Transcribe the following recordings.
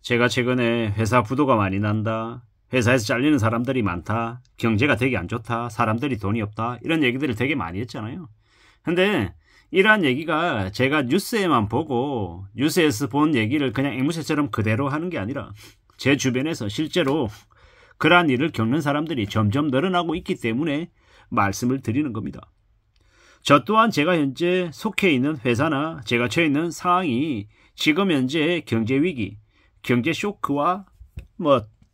제가 최근에 회사 부도가 많이 난다, 회사에서 잘리는 사람들이 많다, 경제가 되게 안 좋다, 사람들이 돈이 없다, 이런 얘기들을 되게 많이 했잖아요. 근데 이러한 얘기가 제가 뉴스에만 보고 뉴스에서 본 얘기를 그냥 앵무새처럼 그대로 하는 게 아니라 제 주변에서 실제로 그러한 일을 겪는 사람들이 점점 늘어나고 있기 때문에 말씀을 드리는 겁니다. 저 또한 제가 현재 속해 있는 회사나 제가 처해 있는 상황이 지금 현재 경제 위기, 경제 쇼크와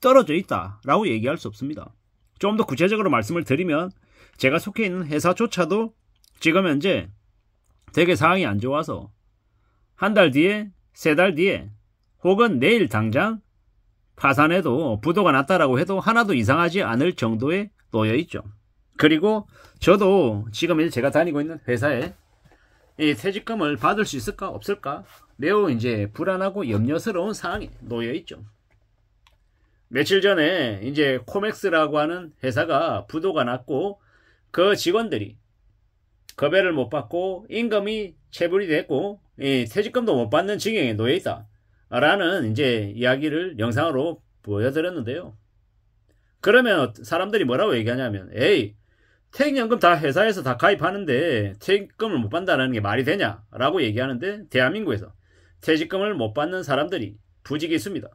떨어져 있다라고 얘기할 수 없습니다. 좀 더 구체적으로 말씀을 드리면 제가 속해 있는 회사조차도 지금 현재 되게 상황이 안 좋아서 한 달 뒤에, 세 달 뒤에 혹은 내일 당장 파산해도 부도가 났다라고 해도 하나도 이상하지 않을 정도에 놓여 있죠. 그리고 저도 지금 제가 다니고 있는 회사에 이 퇴직금을 받을 수 있을까 없을까 매우 이제 불안하고 염려스러운 상황에 놓여 있죠. 며칠 전에 이제 코맥스라고 하는 회사가 부도가 났고 그 직원들이 급여를 못 받고 임금이 체불이 됐고 퇴직금도 못 받는 지경에 놓여 있다 라는 이제 이야기를 영상으로 보여드렸는데요. 그러면 사람들이 뭐라고 얘기하냐면, 에이, 퇴직연금 다 회사에서 다 가입하는데 퇴직금을 못 받는다는 게 말이 되냐 라고 얘기하는데, 대한민국에서 퇴직금을 못 받는 사람들이 부지기수입니다.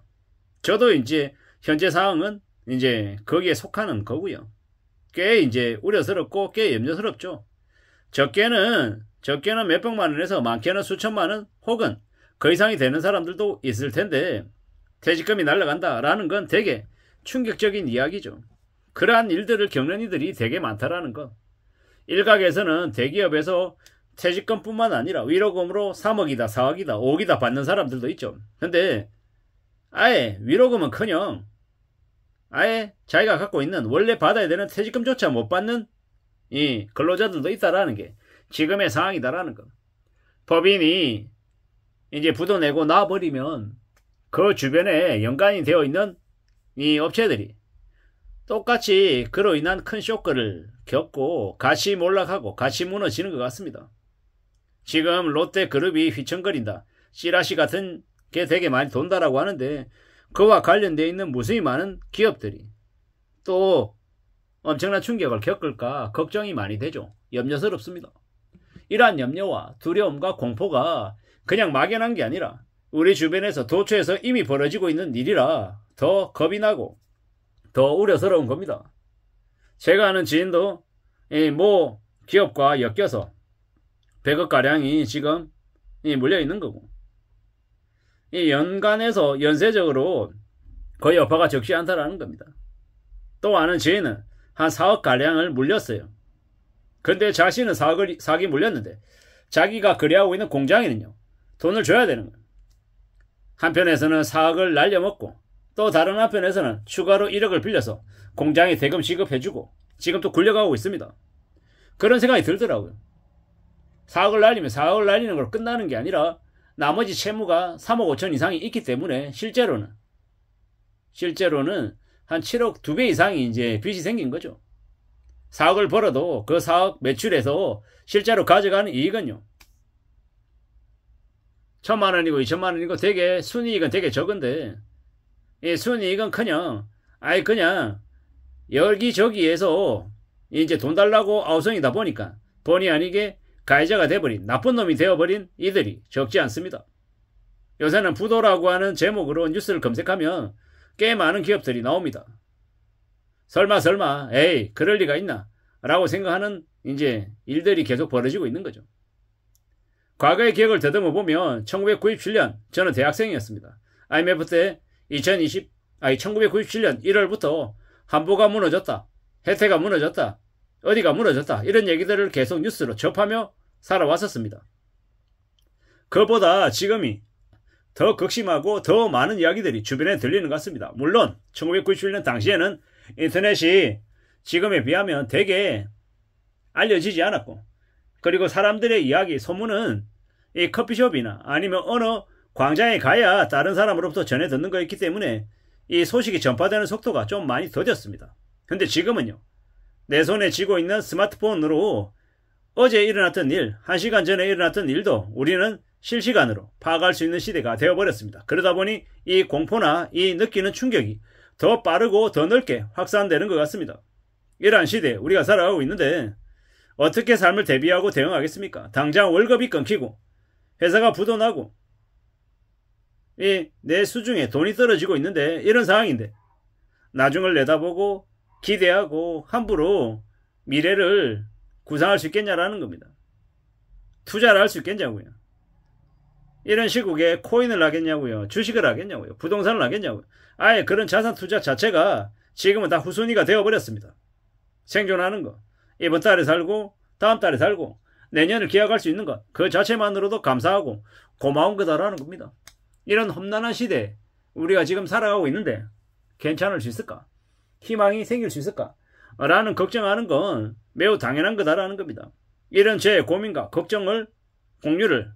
저도 이제 현재 상황은 이제 거기에 속하는 거고요. 꽤 이제 우려스럽고 꽤 염려스럽죠. 적게는 몇백만 원에서 많게는 수천만 원 혹은 그 이상이 되는 사람들도 있을 텐데 퇴직금이 날아간다라는 건 되게 충격적인 이야기죠. 그러한 일들을 겪는 이들이 되게 많다라는 것. 일각에서는 대기업에서 퇴직금뿐만 아니라 위로금으로 3억이다, 4억이다, 5억이다 받는 사람들도 있죠. 근데 아예 위로금은커녕 아예 자기가 갖고 있는 원래 받아야 되는 퇴직금조차 못 받는 이 근로자들도 있다라는 게 지금의 상황이다라는 것. 법인이 이제 부도 내고 나버리면 그 주변에 연관이 되어 있는 이 업체들이 똑같이 그로 인한 큰 쇼크를 겪고 같이 몰락하고 같이 무너지는 것 같습니다. 지금 롯데그룹이 휘청거린다, 찌라시 같은 게 되게 많이 돈다라고 하는데 그와 관련되어 있는 무수히 많은 기업들이 또 엄청난 충격을 겪을까 걱정이 많이 되죠. 염려스럽습니다. 이러한 염려와 두려움과 공포가 그냥 막연한 게 아니라 우리 주변에서 도처에서 이미 벌어지고 있는 일이라 더 겁이 나고 더 우려스러운 겁니다. 제가 아는 지인도 모 기업과 엮여서 100억가량이 지금 물려 있는 거고, 이 연간에서 연쇄적으로 거의 여파가 적지 않다라는 겁니다. 또 아는 지인은 한 4억가량을 물렸어요. 근데 자신은 4억이 물렸는데 자기가 거래하고 있는 공장에는요 돈을 줘야 되는 거예요. 한편에서는 4억을 날려먹고 또 다른 한편에서는 추가로 1억을 빌려서 공장에 대금 지급해주고 지금 또 굴려가고 있습니다. 그런 생각이 들더라고요. 4억을 날리면 4억을 날리는 걸 끝나는 게 아니라 나머지 채무가 3억 5천 이상이 있기 때문에 실제로는 한 7억 2배 이상이 이제 빚이 생긴 거죠. 4억을 벌어도 그 4억 매출에서 실제로 가져가는 이익은요 1,000만 원이고 2,000만 원이고 되게 순이익은 되게 적은데, 이 순이익은 그냥 여기저기에서 이제 돈 달라고 아우성이다 보니까 본의 아니게 가해자가 돼버린 나쁜 놈이 되어버린 이들이 적지 않습니다. 요새는 부도라고 하는 제목으로 뉴스를 검색하면 꽤 많은 기업들이 나옵니다. 설마 에이 그럴 리가 있나 라고 생각하는 이제 일들이 계속 벌어지고 있는 거죠. 과거의 기억을 더듬어 보면 1997년 저는 대학생이었습니다. IMF 때 1997년 1월부터 한보가 무너졌다, 혜태가 무너졌다, 어디가 무너졌다 이런 얘기들을 계속 뉴스로 접하며 살아왔었습니다. 그보다 지금이 더 극심하고 더 많은 이야기들이 주변에 들리는 것 같습니다. 물론 1997년 당시에는 인터넷이 지금에 비하면 되게 알려지지 않았고, 그리고 사람들의 이야기, 소문은 이 커피숍이나 아니면 어느 광장에 가야 다른 사람으로부터 전해 듣는 거였기 때문에 이 소식이 전파되는 속도가 좀 많이 더뎠습니다. 근데 지금은요, 내 손에 쥐고 있는 스마트폰으로 어제 일어났던 일, 1시간 전에 일어났던 일도 우리는 실시간으로 파악할 수 있는 시대가 되어버렸습니다. 그러다 보니 이 공포나 이 느끼는 충격이 더 빠르고 더 넓게 확산되는 것 같습니다. 이러한 시대에 우리가 살아가고 있는데 어떻게 삶을 대비하고 대응하겠습니까? 당장 월급이 끊기고 회사가 부도나고 내 수중에 돈이 떨어지고 있는데 이런 상황인데 나중을 내다보고 기대하고 함부로 미래를 구상할 수 있겠냐라는 겁니다. 투자를 할 수 있겠냐고요. 이런 시국에 코인을 하겠냐고요. 주식을 하겠냐고요. 부동산을 하겠냐고요. 아예 그런 자산 투자 자체가 지금은 다 후순위가 되어버렸습니다. 생존하는 것. 이번 달에 살고 다음 달에 살고 내년을 기약할 수 있는 것. 그 자체만으로도 감사하고 고마운 거다라는 겁니다. 이런 험난한 시대에 우리가 지금 살아가고 있는데 괜찮을 수 있을까? 희망이 생길 수 있을까? 라는 걱정하는 건 매우 당연한 거다라는 겁니다. 이런 제 고민과 걱정을 공유를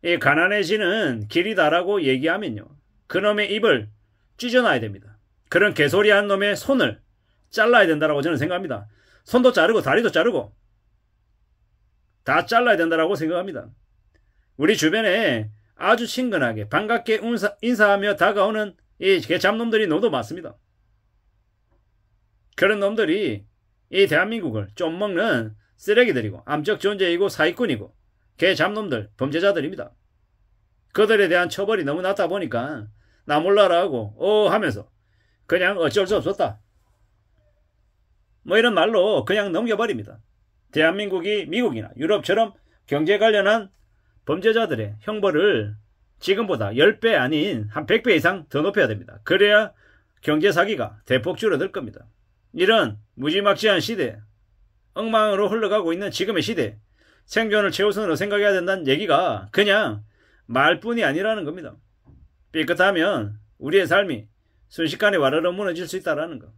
이 가난해지는 길이다라고 얘기하면요. 그놈의 입을 찢어놔야 됩니다. 그런 개소리한 놈의 손을 잘라야 된다라고 저는 생각합니다. 손도 자르고 다리도 자르고 다 잘라야 된다라고 생각합니다. 우리 주변에 아주 친근하게 반갑게 인사하며 다가오는 이 개잡놈들이 너무 많습니다. 그런 놈들이 이 대한민국을 좀 먹는 쓰레기들이고 암적 존재이고 사기꾼이고 개잡놈들 범죄자들입니다. 그들에 대한 처벌이 너무 낮다 보니까 나 몰라라 하고 하면서 그냥 어쩔 수 없었다 뭐 이런 말로 그냥 넘겨버립니다. 대한민국이 미국이나 유럽처럼 경제 관련한 범죄자들의 형벌을 지금보다 10배 아닌 한 100배 이상 더 높여야 됩니다. 그래야 경제 사기가 대폭 줄어들 겁니다. 이런 무지막지한 시대, 엉망으로 흘러가고 있는 지금의 시대, 생존을 최우선으로 생각해야 된다는 얘기가 그냥 말뿐이 아니라는 겁니다. 삐끗하면 우리의 삶이 순식간에 와르르 무너질 수 있다는 거.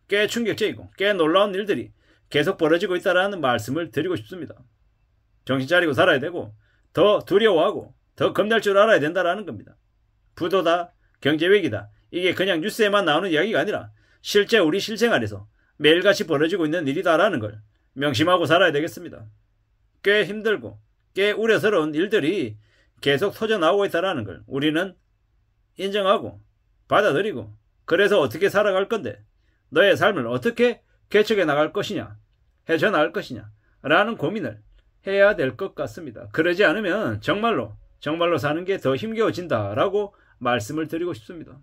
꽤 충격적이고 꽤 놀라운 일들이 계속 벌어지고 있다는 말씀을 드리고 싶습니다. 정신 차리고 살아야 되고 더 두려워하고 더 겁낼 줄 알아야 된다는 겁니다. 부도다, 경제위기다, 이게 그냥 뉴스에만 나오는 이야기가 아니라 실제 우리 실생활에서 매일같이 벌어지고 있는 일이다라는 걸 명심하고 살아야 되겠습니다. 꽤 힘들고 꽤 우려스러운 일들이 계속 터져나오고 있다는 걸 우리는 인정하고 받아들이고 그래서 어떻게 살아갈 건데 너의 삶을 어떻게 개척해 나갈 것이냐, 헤쳐나갈 것이냐 라는 고민을 해야 될 것 같습니다. 그러지 않으면 정말로 사는 게 더 힘겨워진다라고 말씀을 드리고 싶습니다.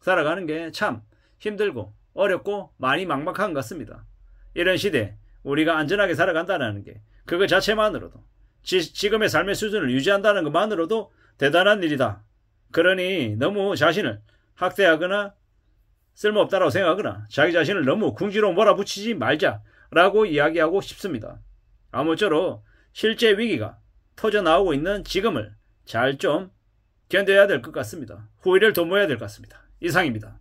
살아가는 게 참 힘들고 어렵고 많이 막막한 것 같습니다. 이런 시대에 우리가 안전하게 살아간다는 게 그거 자체만으로도 지금의 삶의 수준을 유지한다는 것만으로도 대단한 일이다. 그러니 너무 자신을 학대하거나 쓸모없다라고 생각하거나 자기 자신을 너무 궁지로 몰아붙이지 말자라고 이야기하고 싶습니다. 아무쪼록 실제 위기가 터져나오고 있는 지금을 잘 좀 견뎌야 될 것 같습니다. 후회를 도모해야 될 것 같습니다. 이상입니다.